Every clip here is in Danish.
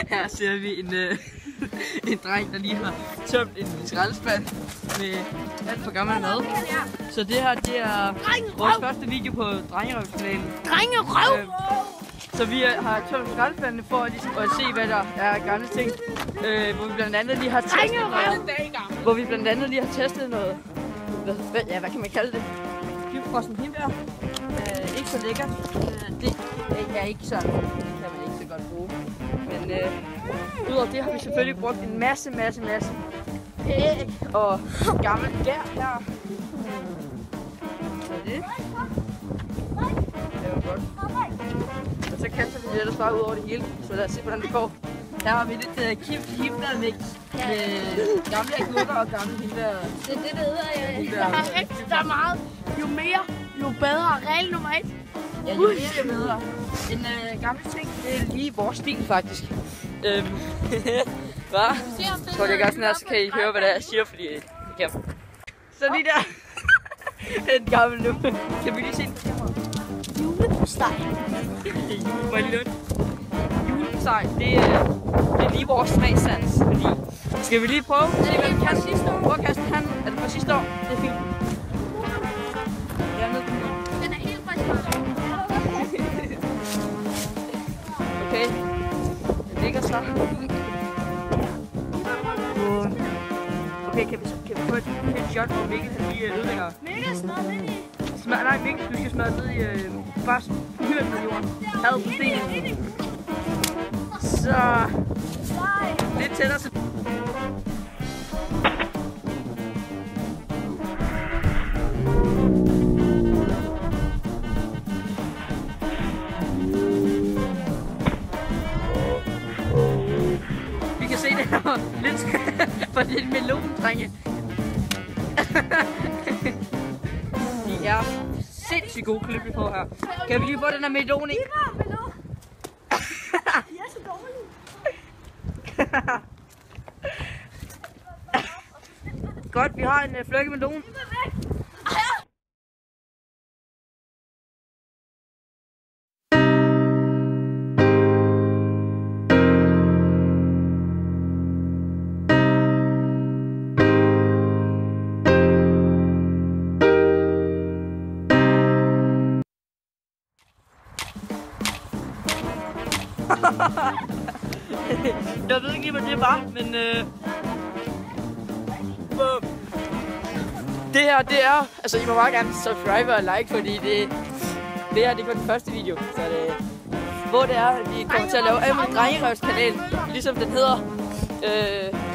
Her ser vi en dreng, der lige har tømt en skraldespand med alt for gammel mad. Så det her, det er vores første video på Drengerøvskanalen. Drengerøv! Så vi har tømt skraldespandene for at se, hvad der er af gamle ting. Hvor vi blandt andet lige har testet noget. Hvad kan man kalde det? Dybfrossen hindbær. Ikke så lækkert. Det er ikke sådan. Det kan man ikke så godt bruge. Men udover det har vi selvfølgelig brugt en masse æg og gammel gær her. Så det er jo godt. Og så kaster vi det ellers bare ud over det hele. Så lad os se, hvordan det går. Her har vi lidt hindbærmix med gamle agurker og gamle hindbær. Det er det, der hedder. Jeg har ekstra meget. Jo mere, jo bedre. Regel nummer 1. Ja, jo mere, jo bedre. En gammel ting, det er lige vores stil faktisk. Hvad? Så kan jeg godt snart, så kan I høre, hvad det er, jeg siger, fordi jeg kan. Så lige der. En gammel nu. Kan vi lige se den? Julepostej. Julepostej, det er lige vores smagsans, fordi... Skal vi lige prøve? Se, hvad vi kan sidste år. Prøv at kaste en hand. Er det fra sidste år? Det er fint. Jeg er nede på den. Den er helt frisk. Okay. Det ligger så. Okay, kan vi få et shot, hvor Mikkel han lige ødelægger? Mikkel smadret ned i. Nej, Mikkel, du skal smadre ned i først hyret på jorden. Ad på stenen. Så lidt tættere så. Vi kan se det her lidt, for det er en melon, drenge. De er sindssygt gode klip, vi får her. Kan vi lige få den her melon i? Jeg er så dårlig. Godt, vi har en flække melon. Jeg ved ikke lige, hvad det var, men det her, det er, altså I må bare gerne subscribe og like, fordi det her, det er kun den første video, så det, hvor det er, at vi kommer til at lave en Drengerøvskanal, ligesom den hedder,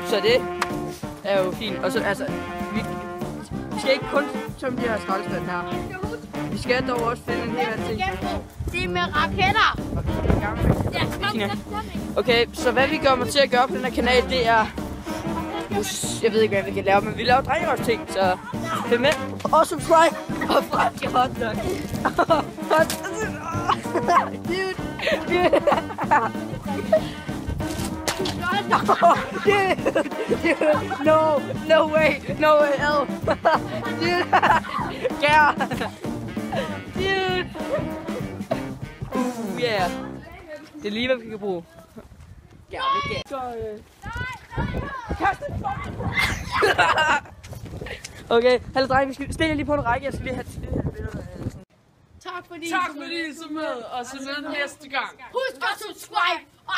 så det er jo fint, og så altså, vi skal ikke kun tømme de her skraldespand her, vi skal dog også finde en hel anden ting. Det er med raketter. Okay, så hvad vi kommer til at gøre på den her kanal, det er... Jeg ved ikke, hvad vi kan lave, men vi laver Drengerøvsting, så følg med og subscribe og frem til hotdog. Dude, no way, hell. Dude, yeah. Dude. Yeah. Det er lige, hvad vi kan bruge. Ja, det kan. Kast den! Okay, hallo drenge, vi skal stille lige på en række. Jeg skal lige have et billede af sådan. Tak fordi I så med, og så med næste gang. Husk at subscribe og